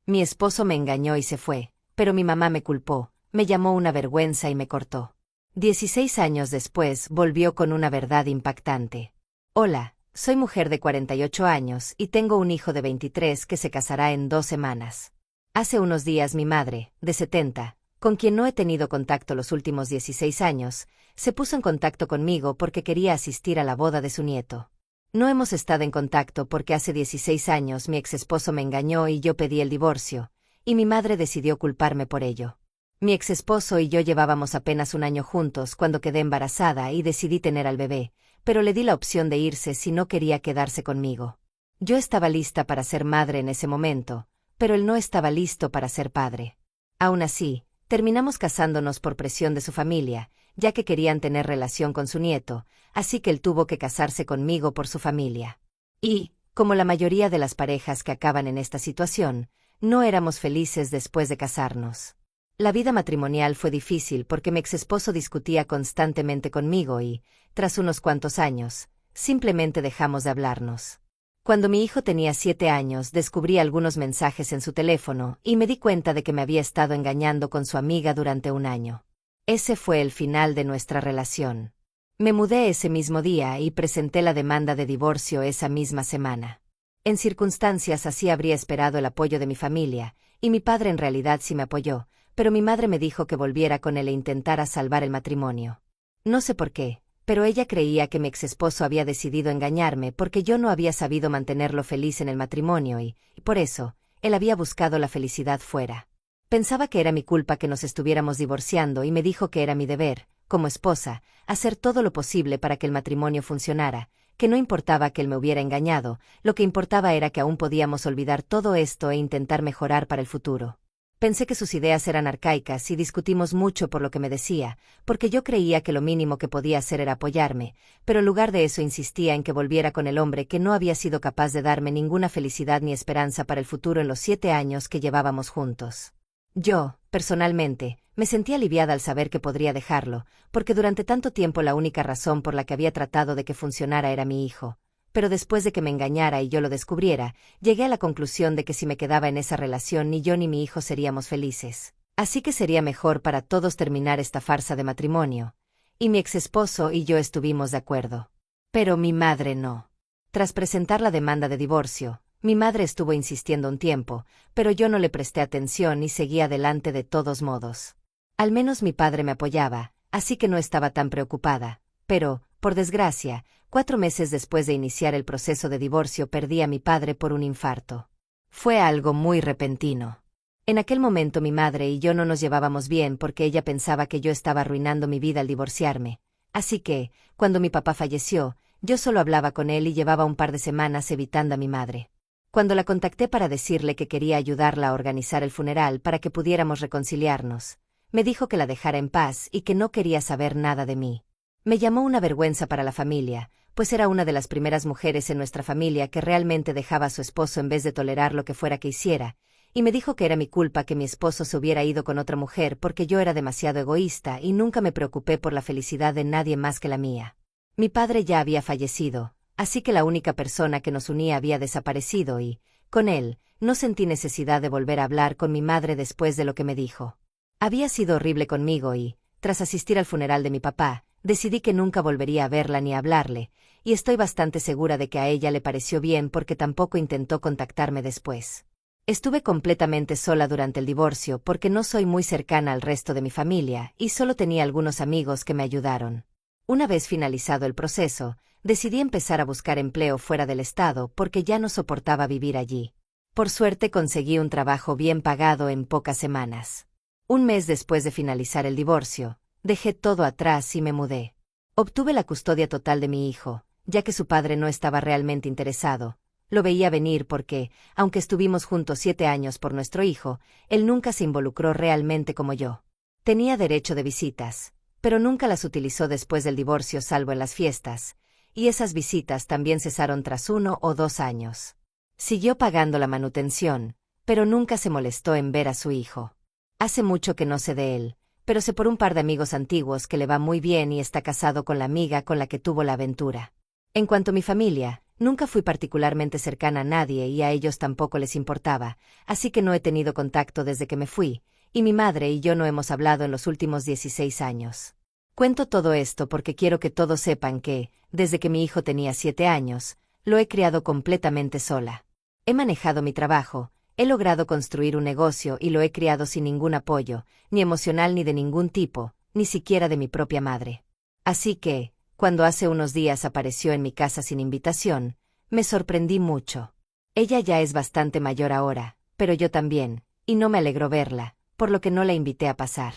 Mi esposo me engañó y se fue, pero mi mamá me culpó, me llamó una vergüenza y me cortó. 16 años después volvió con una verdad impactante. Hola, soy mujer de 48 años y tengo un hijo de 23 que se casará en 2 semanas. Hace unos días mi madre, de 70, con quien no he tenido contacto los últimos 16 años, se puso en contacto conmigo porque quería asistir a la boda de su nieto. No hemos estado en contacto porque hace 16 años mi exesposo me engañó y yo pedí el divorcio, y mi madre decidió culparme por ello. Mi exesposo y yo llevábamos apenas un año juntos cuando quedé embarazada y decidí tener al bebé, pero le di la opción de irse si no quería quedarse conmigo. Yo estaba lista para ser madre en ese momento, pero él no estaba listo para ser padre. Aún así, terminamos casándonos por presión de su familia, ya que querían tener relación con su nieto, así que él tuvo que casarse conmigo por su familia. Y, como la mayoría de las parejas que acaban en esta situación, no éramos felices después de casarnos. La vida matrimonial fue difícil porque mi exesposo discutía constantemente conmigo y, tras unos cuantos años, simplemente dejamos de hablarnos. Cuando mi hijo tenía 7 años descubrí algunos mensajes en su teléfono y me di cuenta de que me había estado engañando con su amiga durante un año. Ese fue el final de nuestra relación. Me mudé ese mismo día y presenté la demanda de divorcio esa misma semana. En circunstancias así habría esperado el apoyo de mi familia, y mi padre en realidad sí me apoyó, pero mi madre me dijo que volviera con él e intentara salvar el matrimonio. No sé por qué, pero ella creía que mi exesposo había decidido engañarme porque yo no había sabido mantenerlo feliz en el matrimonio y, por eso, él había buscado la felicidad fuera. Pensaba que era mi culpa que nos estuviéramos divorciando y me dijo que era mi deber, como esposa, hacer todo lo posible para que el matrimonio funcionara, que no importaba que él me hubiera engañado, lo que importaba era que aún podíamos olvidar todo esto e intentar mejorar para el futuro. Pensé que sus ideas eran arcaicas y discutimos mucho por lo que me decía, porque yo creía que lo mínimo que podía hacer era apoyarme, pero en lugar de eso insistía en que volviera con el hombre que no había sido capaz de darme ninguna felicidad ni esperanza para el futuro en los 7 años que llevábamos juntos. Yo, personalmente, me sentí aliviada al saber que podría dejarlo, porque durante tanto tiempo la única razón por la que había tratado de que funcionara era mi hijo. Pero después de que me engañara y yo lo descubriera, llegué a la conclusión de que si me quedaba en esa relación ni yo ni mi hijo seríamos felices. Así que sería mejor para todos terminar esta farsa de matrimonio. Y mi exesposo y yo estuvimos de acuerdo. Pero mi madre no. Tras presentar la demanda de divorcio, mi madre estuvo insistiendo un tiempo, pero yo no le presté atención y seguí adelante de todos modos. Al menos mi padre me apoyaba, así que no estaba tan preocupada, pero, por desgracia, 4 meses después de iniciar el proceso de divorcio perdí a mi padre por un infarto. Fue algo muy repentino. En aquel momento mi madre y yo no nos llevábamos bien porque ella pensaba que yo estaba arruinando mi vida al divorciarme. Así que, cuando mi papá falleció, yo solo hablaba con él y llevaba un par de semanas evitando a mi madre. Cuando la contacté para decirle que quería ayudarla a organizar el funeral para que pudiéramos reconciliarnos, me dijo que la dejara en paz y que no quería saber nada de mí. Me llamó una vergüenza para la familia, pues era una de las primeras mujeres en nuestra familia que realmente dejaba a su esposo en vez de tolerar lo que fuera que hiciera, y me dijo que era mi culpa que mi esposo se hubiera ido con otra mujer porque yo era demasiado egoísta y nunca me preocupé por la felicidad de nadie más que la mía. Mi padre ya había fallecido, así que la única persona que nos unía había desaparecido y, con él, no sentí necesidad de volver a hablar con mi madre después de lo que me dijo. Había sido horrible conmigo y, tras asistir al funeral de mi papá, decidí que nunca volvería a verla ni a hablarle, y estoy bastante segura de que a ella le pareció bien porque tampoco intentó contactarme después. Estuve completamente sola durante el divorcio porque no soy muy cercana al resto de mi familia y solo tenía algunos amigos que me ayudaron. Una vez finalizado el proceso, decidí empezar a buscar empleo fuera del estado porque ya no soportaba vivir allí. Por suerte conseguí un trabajo bien pagado en pocas semanas. Un mes después de finalizar el divorcio, dejé todo atrás y me mudé. Obtuve la custodia total de mi hijo, ya que su padre no estaba realmente interesado. Lo veía venir porque, aunque estuvimos juntos 7 años por nuestro hijo, él nunca se involucró realmente como yo. Tenía derecho de visitas, pero nunca las utilizó después del divorcio salvo en las fiestas, y esas visitas también cesaron tras 1 o 2 años. Siguió pagando la manutención, pero nunca se molestó en ver a su hijo. Hace mucho que no sé de él, pero sé por un par de amigos antiguos que le va muy bien y está casado con la amiga con la que tuvo la aventura. En cuanto a mi familia, Nunca fui particularmente cercana a nadie y a ellos tampoco les importaba, así que no he tenido contacto desde que me fui, y mi madre y yo no hemos hablado en los últimos 16 años. Cuento todo esto porque quiero que todos sepan que, desde que mi hijo tenía 7 años, lo he criado completamente sola. He manejado mi trabajo, he logrado construir un negocio y lo he criado sin ningún apoyo, ni emocional ni de ningún tipo, ni siquiera de mi propia madre. Así que, cuando hace unos días apareció en mi casa sin invitación, me sorprendí mucho. Ella ya es bastante mayor ahora, pero yo también, y no me alegró verla, por lo que no la invité a pasar.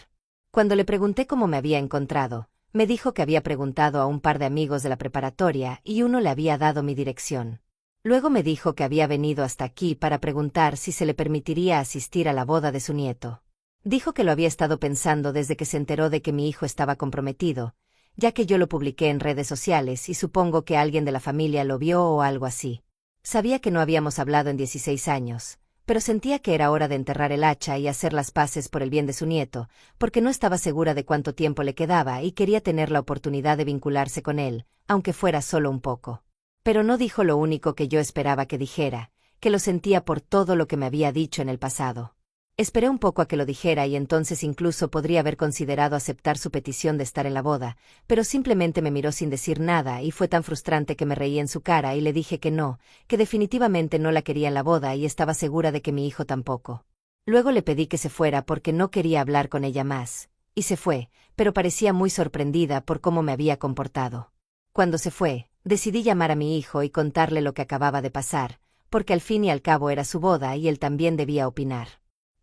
Cuando le pregunté cómo me había encontrado, me dijo que había preguntado a un par de amigos de la preparatoria y uno le había dado mi dirección. Luego me dijo que había venido hasta aquí para preguntar si se le permitiría asistir a la boda de su nieto. Dijo que lo había estado pensando desde que se enteró de que mi hijo estaba comprometido, ya que yo lo publiqué en redes sociales y supongo que alguien de la familia lo vio o algo así. Sabía que no habíamos hablado en 16 años, pero sentía que era hora de enterrar el hacha y hacer las paces por el bien de su nieto, porque no estaba segura de cuánto tiempo le quedaba y quería tener la oportunidad de vincularse con él, aunque fuera solo un poco. Pero no dijo lo único que yo esperaba que dijera, que lo sentía por todo lo que me había dicho en el pasado. Esperé un poco a que lo dijera y entonces incluso podría haber considerado aceptar su petición de estar en la boda, pero simplemente me miró sin decir nada y fue tan frustrante que me reí en su cara y le dije que no, que definitivamente no la quería en la boda y estaba segura de que mi hijo tampoco. Luego le pedí que se fuera porque no quería hablar con ella más, y se fue, pero parecía muy sorprendida por cómo me había comportado. Cuando se fue, decidí llamar a mi hijo y contarle lo que acababa de pasar, porque al fin y al cabo era su boda y él también debía opinar.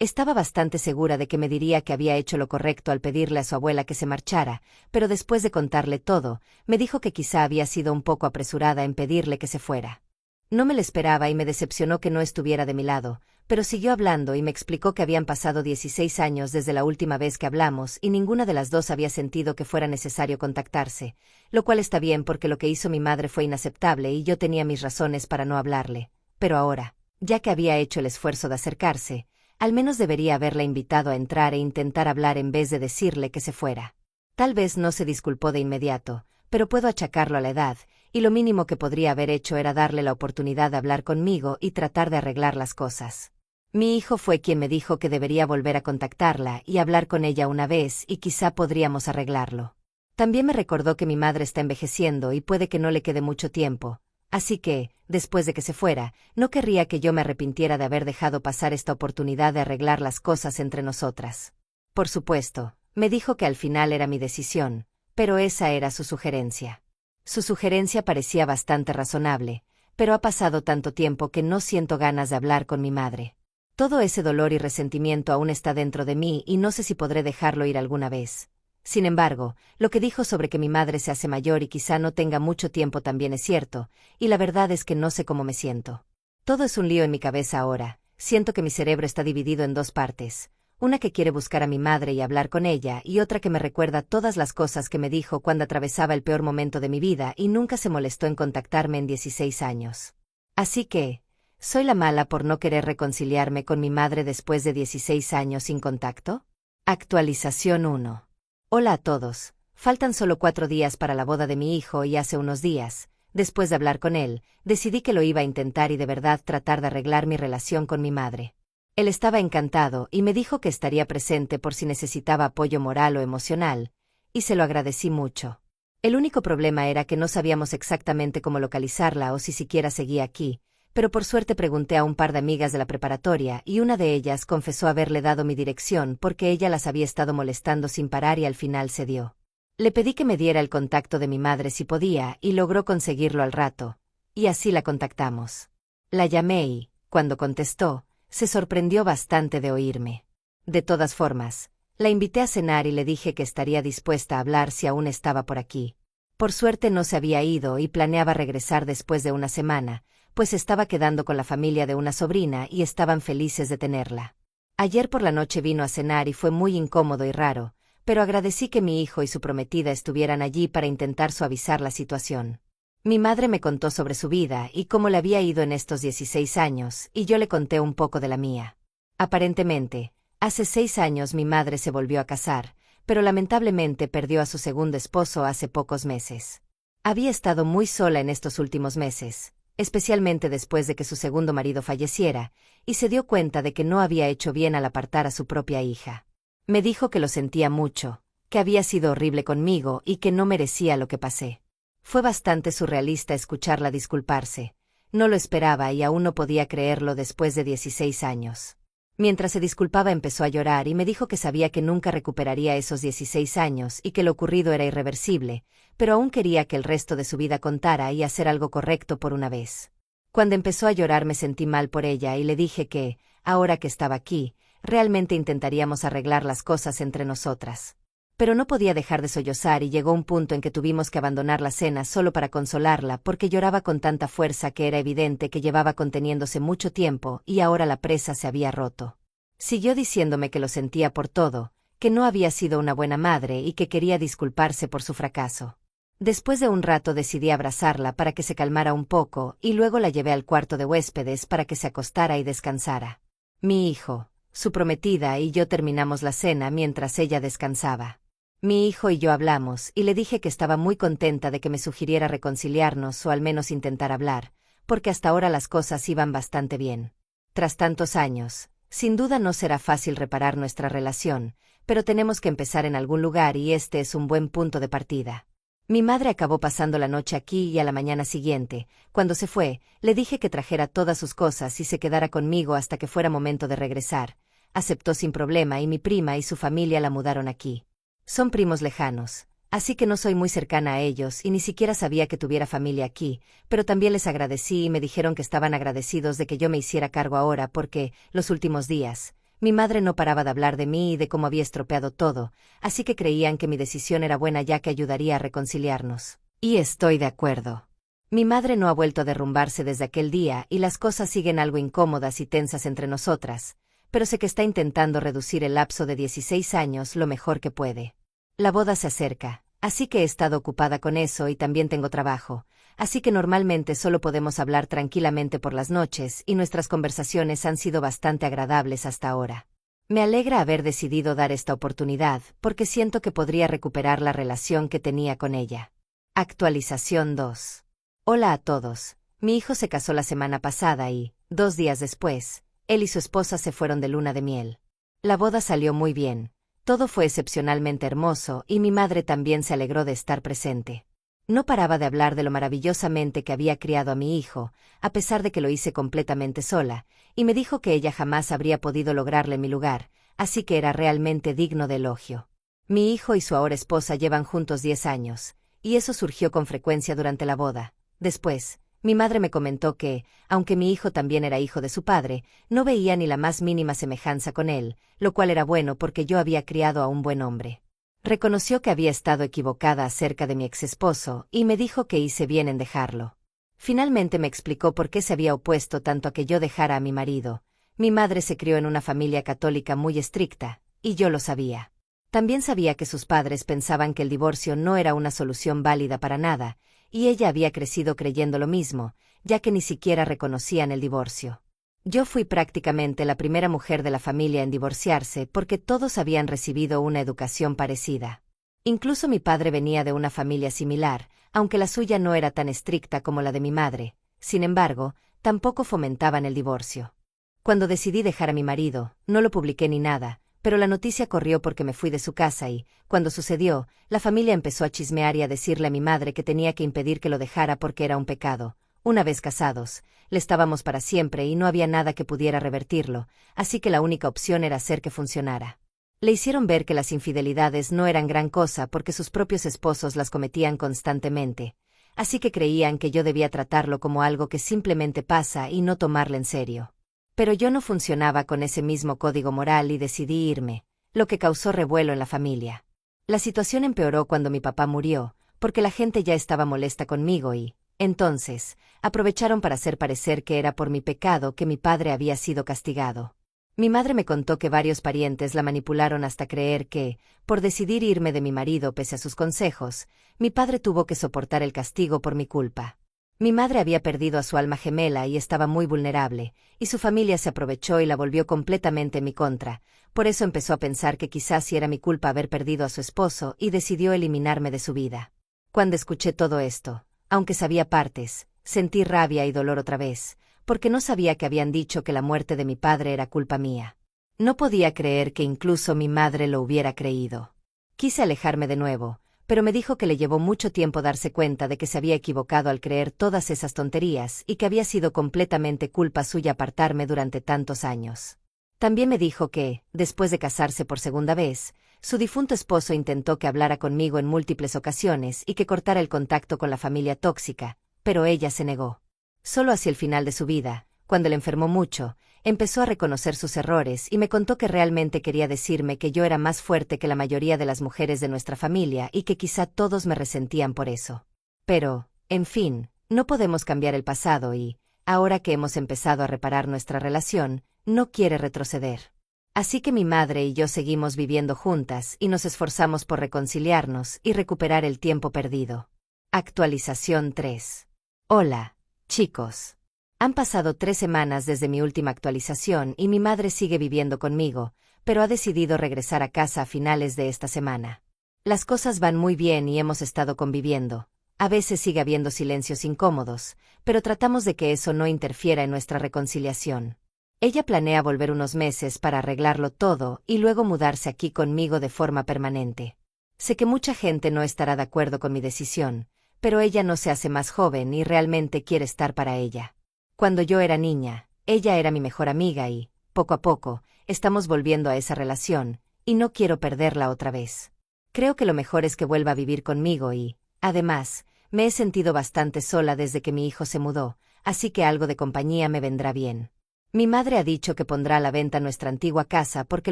Estaba bastante segura de que me diría que había hecho lo correcto al pedirle a su abuela que se marchara, pero después de contarle todo, me dijo que quizá había sido un poco apresurada en pedirle que se fuera. No me lo esperaba y me decepcionó que no estuviera de mi lado, pero siguió hablando y me explicó que habían pasado 16 años desde la última vez que hablamos y ninguna de las dos había sentido que fuera necesario contactarse, lo cual está bien porque lo que hizo mi madre fue inaceptable y yo tenía mis razones para no hablarle, pero ahora, ya que había hecho el esfuerzo de acercarse, al menos debería haberla invitado a entrar e intentar hablar en vez de decirle que se fuera. Tal vez no se disculpó de inmediato, pero puedo achacarlo a la edad, y lo mínimo que podría haber hecho era darle la oportunidad de hablar conmigo y tratar de arreglar las cosas. Mi hijo fue quien me dijo que debería volver a contactarla y hablar con ella una vez y quizá podríamos arreglarlo. También me recordó que mi madre está envejeciendo y puede que no le quede mucho tiempo. Así que, después de que se fuera, no querría que yo me arrepintiera de haber dejado pasar esta oportunidad de arreglar las cosas entre nosotras. Por supuesto, me dijo que al final era mi decisión, pero esa era su sugerencia. Su sugerencia parecía bastante razonable, pero ha pasado tanto tiempo que no siento ganas de hablar con mi madre. Todo ese dolor y resentimiento aún está dentro de mí y no sé si podré dejarlo ir alguna vez. Sin embargo, lo que dijo sobre que mi madre se hace mayor y quizá no tenga mucho tiempo también es cierto, y la verdad es que no sé cómo me siento. Todo es un lío en mi cabeza ahora, siento que mi cerebro está dividido en dos partes, una que quiere buscar a mi madre y hablar con ella y otra que me recuerda todas las cosas que me dijo cuando atravesaba el peor momento de mi vida y nunca se molestó en contactarme en 16 años. Así que, ¿soy la mala por no querer reconciliarme con mi madre después de 16 años sin contacto? Actualización 1. Hola a todos, faltan solo 4 días para la boda de mi hijo y hace unos días, después de hablar con él, decidí que lo iba a intentar y de verdad tratar de arreglar mi relación con mi madre. Él estaba encantado y me dijo que estaría presente por si necesitaba apoyo moral o emocional, y se lo agradecí mucho. El único problema era que no sabíamos exactamente cómo localizarla o si siquiera seguía aquí, pero por suerte pregunté a un par de amigas de la preparatoria y una de ellas confesó haberle dado mi dirección porque ella las había estado molestando sin parar y al final cedió. Le pedí que me diera el contacto de mi madre si podía y logró conseguirlo al rato, y así la contactamos. La llamé y, cuando contestó, se sorprendió bastante de oírme. De todas formas, la invité a cenar y le dije que estaría dispuesta a hablar si aún estaba por aquí. Por suerte no se había ido y planeaba regresar después de una semana, pues estaba quedando con la familia de una sobrina y estaban felices de tenerla. Ayer por la noche vino a cenar y fue muy incómodo y raro, pero agradecí que mi hijo y su prometida estuvieran allí para intentar suavizar la situación. Mi madre me contó sobre su vida y cómo le había ido en estos 16 años, y yo le conté un poco de la mía. Aparentemente, hace 6 años mi madre se volvió a casar, pero lamentablemente perdió a su segundo esposo hace pocos meses. Había estado muy sola en estos últimos meses, especialmente después de que su segundo marido falleciera, y se dio cuenta de que no había hecho bien al apartar a su propia hija. Me dijo que lo sentía mucho, que había sido horrible conmigo y que no merecía lo que pasé. Fue bastante surrealista escucharla disculparse. No lo esperaba y aún no podía creerlo después de 16 años. Mientras se disculpaba empezó a llorar y me dijo que sabía que nunca recuperaría esos 16 años y que lo ocurrido era irreversible, pero aún quería que el resto de su vida contara y hacer algo correcto por una vez. Cuando empezó a llorar me sentí mal por ella y le dije que, ahora que estaba aquí, realmente intentaríamos arreglar las cosas entre nosotras. Pero no podía dejar de sollozar y llegó un punto en que tuvimos que abandonar la cena solo para consolarla porque lloraba con tanta fuerza que era evidente que llevaba conteniéndose mucho tiempo y ahora la presa se había roto. Siguió diciéndome que lo sentía por todo, que no había sido una buena madre y que quería disculparse por su fracaso. Después de un rato decidí abrazarla para que se calmara un poco y luego la llevé al cuarto de huéspedes para que se acostara y descansara. Mi hijo, su prometida y yo terminamos la cena mientras ella descansaba. Mi hijo y yo hablamos y le dije que estaba muy contenta de que me sugiriera reconciliarnos o al menos intentar hablar, porque hasta ahora las cosas iban bastante bien. Tras tantos años, sin duda no será fácil reparar nuestra relación, pero tenemos que empezar en algún lugar y este es un buen punto de partida. Mi madre acabó pasando la noche aquí y a la mañana siguiente, cuando se fue, le dije que trajera todas sus cosas y se quedara conmigo hasta que fuera momento de regresar. Aceptó sin problema y mi prima y su familia la mudaron aquí. Son primos lejanos, así que no soy muy cercana a ellos y ni siquiera sabía que tuviera familia aquí, pero también les agradecí y me dijeron que estaban agradecidos de que yo me hiciera cargo ahora porque, los últimos días, mi madre no paraba de hablar de mí y de cómo había estropeado todo, así que creían que mi decisión era buena ya que ayudaría a reconciliarnos. Y estoy de acuerdo. Mi madre no ha vuelto a derrumbarse desde aquel día y las cosas siguen algo incómodas y tensas entre nosotras, pero sé que está intentando reducir el lapso de 16 años lo mejor que puede. La boda se acerca, así que he estado ocupada con eso y también tengo trabajo, así que normalmente solo podemos hablar tranquilamente por las noches y nuestras conversaciones han sido bastante agradables hasta ahora. Me alegra haber decidido dar esta oportunidad porque siento que podría recuperar la relación que tenía con ella. Actualización 2. Hola a todos. Mi hijo se casó la semana pasada y, 2 días después, él y su esposa se fueron de luna de miel. La boda salió muy bien. Todo fue excepcionalmente hermoso y mi madre también se alegró de estar presente. No paraba de hablar de lo maravillosamente que había criado a mi hijo, a pesar de que lo hice completamente sola, y me dijo que ella jamás habría podido lograrle mi lugar, así que era realmente digno de elogio. Mi hijo y su ahora esposa llevan juntos 10 años, y eso surgió con frecuencia durante la boda. Después, mi madre me comentó que, aunque mi hijo también era hijo de su padre, no veía ni la más mínima semejanza con él, lo cual era bueno porque yo había criado a un buen hombre. Reconoció que había estado equivocada acerca de mi exesposo y me dijo que hice bien en dejarlo. Finalmente me explicó por qué se había opuesto tanto a que yo dejara a mi marido. Mi madre se crió en una familia católica muy estricta, y yo lo sabía. También sabía que sus padres pensaban que el divorcio no era una solución válida para nada, y ella había crecido creyendo lo mismo, ya que ni siquiera reconocían el divorcio. Yo fui prácticamente la primera mujer de la familia en divorciarse porque todos habían recibido una educación parecida. Incluso mi padre venía de una familia similar, aunque la suya no era tan estricta como la de mi madre. Sin embargo, tampoco fomentaban el divorcio. Cuando decidí dejar a mi marido, no lo publiqué ni nada, pero la noticia corrió porque me fui de su casa y, cuando sucedió, la familia empezó a chismear y a decirle a mi madre que tenía que impedir que lo dejara porque era un pecado. Una vez casados, le estábamos para siempre y no había nada que pudiera revertirlo, así que la única opción era hacer que funcionara. Le hicieron ver que las infidelidades no eran gran cosa porque sus propios esposos las cometían constantemente, así que creían que yo debía tratarlo como algo que simplemente pasa y no tomarlo en serio. Pero yo no funcionaba con ese mismo código moral y decidí irme, lo que causó revuelo en la familia. La situación empeoró cuando mi papá murió, porque la gente ya estaba molesta conmigo y, entonces, aprovecharon para hacer parecer que era por mi pecado que mi padre había sido castigado. Mi madre me contó que varios parientes la manipularon hasta creer que, por decidir irme de mi marido pese a sus consejos, mi padre tuvo que soportar el castigo por mi culpa. Mi madre había perdido a su alma gemela y estaba muy vulnerable, y su familia se aprovechó y la volvió completamente en mi contra. Por eso empezó a pensar que quizás sí era mi culpa haber perdido a su esposo y decidió eliminarme de su vida. Cuando escuché todo esto, aunque sabía partes, sentí rabia y dolor otra vez, porque no sabía que habían dicho que la muerte de mi padre era culpa mía. No podía creer que incluso mi madre lo hubiera creído. Quise alejarme de nuevo, pero me dijo que le llevó mucho tiempo darse cuenta de que se había equivocado al creer todas esas tonterías y que había sido completamente culpa suya apartarme durante tantos años. También me dijo que, después de casarse por segunda vez, su difunto esposo intentó que hablara conmigo en múltiples ocasiones y que cortara el contacto con la familia tóxica, pero ella se negó. Solo hacia el final de su vida, cuando le enfermó mucho, empezó a reconocer sus errores y me contó que realmente quería decirme que yo era más fuerte que la mayoría de las mujeres de nuestra familia y que quizá todos me resentían por eso. Pero, en fin, no podemos cambiar el pasado y, ahora que hemos empezado a reparar nuestra relación, no quiere retroceder. Así que mi madre y yo seguimos viviendo juntas y nos esforzamos por reconciliarnos y recuperar el tiempo perdido. Actualización 3. Hola, chicos. Han pasado 3 semanas desde mi última actualización y mi madre sigue viviendo conmigo, pero ha decidido regresar a casa a finales de esta semana. Las cosas van muy bien y hemos estado conviviendo. A veces sigue habiendo silencios incómodos, pero tratamos de que eso no interfiera en nuestra reconciliación. Ella planea volver unos meses para arreglarlo todo y luego mudarse aquí conmigo de forma permanente. Sé que mucha gente no estará de acuerdo con mi decisión, pero ella no se hace más joven y realmente quiere estar para ella. Cuando yo era niña, ella era mi mejor amiga y, poco a poco, estamos volviendo a esa relación, y no quiero perderla otra vez. Creo que lo mejor es que vuelva a vivir conmigo y, además, me he sentido bastante sola desde que mi hijo se mudó, así que algo de compañía me vendrá bien. Mi madre ha dicho que pondrá a la venta nuestra antigua casa porque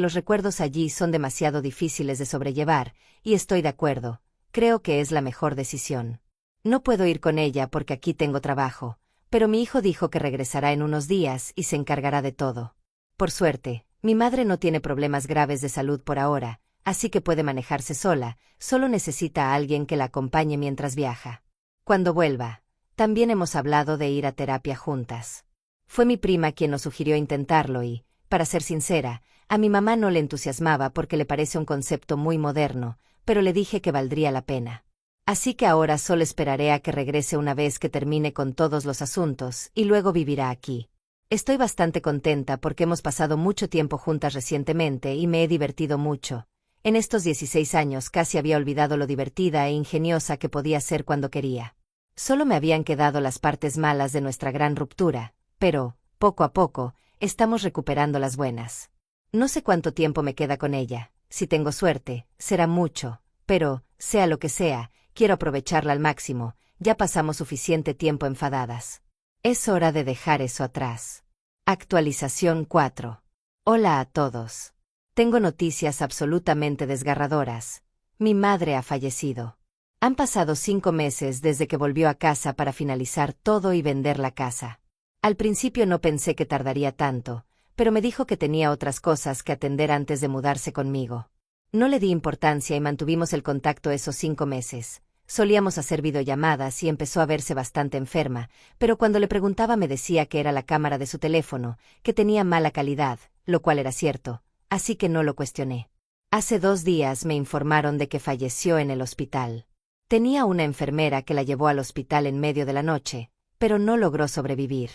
los recuerdos allí son demasiado difíciles de sobrellevar, y estoy de acuerdo, creo que es la mejor decisión. No puedo ir con ella porque aquí tengo trabajo, pero mi hijo dijo que regresará en unos días y se encargará de todo. Por suerte, mi madre no tiene problemas graves de salud por ahora, así que puede manejarse sola, solo necesita a alguien que la acompañe mientras viaja. Cuando vuelva, también hemos hablado de ir a terapia juntas. Fue mi prima quien nos sugirió intentarlo y, para ser sincera, a mi mamá no le entusiasmaba porque le parece un concepto muy moderno, pero le dije que valdría la pena. Así que ahora solo esperaré a que regrese una vez que termine con todos los asuntos y luego vivirá aquí. Estoy bastante contenta porque hemos pasado mucho tiempo juntas recientemente y me he divertido mucho. En estos 16 años casi había olvidado lo divertida e ingeniosa que podía ser cuando quería. Solo me habían quedado las partes malas de nuestra gran ruptura, pero, poco a poco, estamos recuperando las buenas. No sé cuánto tiempo me queda con ella, si tengo suerte, será mucho, pero, sea lo que sea, quiero aprovecharla al máximo, ya pasamos suficiente tiempo enfadadas. Es hora de dejar eso atrás. Actualización 4. Hola a todos. Tengo noticias absolutamente desgarradoras. Mi madre ha fallecido. Han pasado 5 meses desde que volvió a casa para finalizar todo y vender la casa. Al principio no pensé que tardaría tanto, pero me dijo que tenía otras cosas que atender antes de mudarse conmigo. No le di importancia y mantuvimos el contacto esos 5 meses. Solíamos hacer videollamadas y empezó a verse bastante enferma, pero cuando le preguntaba me decía que era la cámara de su teléfono, que tenía mala calidad, lo cual era cierto, así que no lo cuestioné. Hace 2 días me informaron de que falleció en el hospital. Tenía una enfermera que la llevó al hospital en medio de la noche, pero no logró sobrevivir.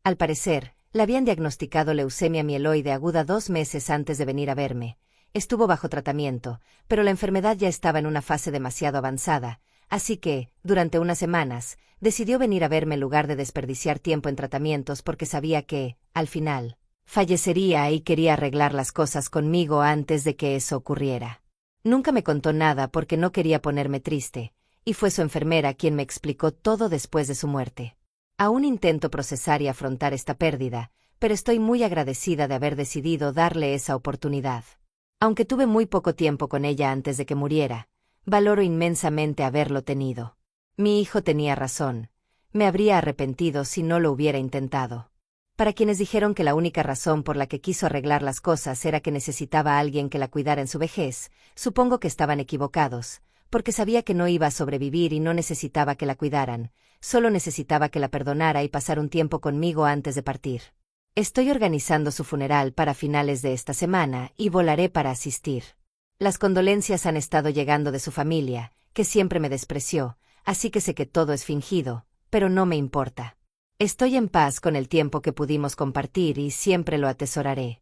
Al parecer, le habían diagnosticado leucemia mieloide aguda 2 meses antes de venir a verme. Estuvo bajo tratamiento, pero la enfermedad ya estaba en una fase demasiado avanzada, así que, durante unas semanas, decidió venir a verme en lugar de desperdiciar tiempo en tratamientos porque sabía que, al final, fallecería y quería arreglar las cosas conmigo antes de que eso ocurriera. Nunca me contó nada porque no quería ponerme triste, y fue su enfermera quien me explicó todo después de su muerte. Aún intento procesar y afrontar esta pérdida, pero estoy muy agradecida de haber decidido darle esa oportunidad. Aunque tuve muy poco tiempo con ella antes de que muriera, valoro inmensamente haberlo tenido. Mi hijo tenía razón. Me habría arrepentido si no lo hubiera intentado. Para quienes dijeron que la única razón por la que quiso arreglar las cosas era que necesitaba a alguien que la cuidara en su vejez, supongo que estaban equivocados, porque sabía que no iba a sobrevivir y no necesitaba que la cuidaran, solo necesitaba que la perdonara y pasar un tiempo conmigo antes de partir. Estoy organizando su funeral para finales de esta semana y volaré para asistir. Las condolencias han estado llegando de su familia, que siempre me despreció, así que sé que todo es fingido, pero no me importa. Estoy en paz con el tiempo que pudimos compartir y siempre lo atesoraré.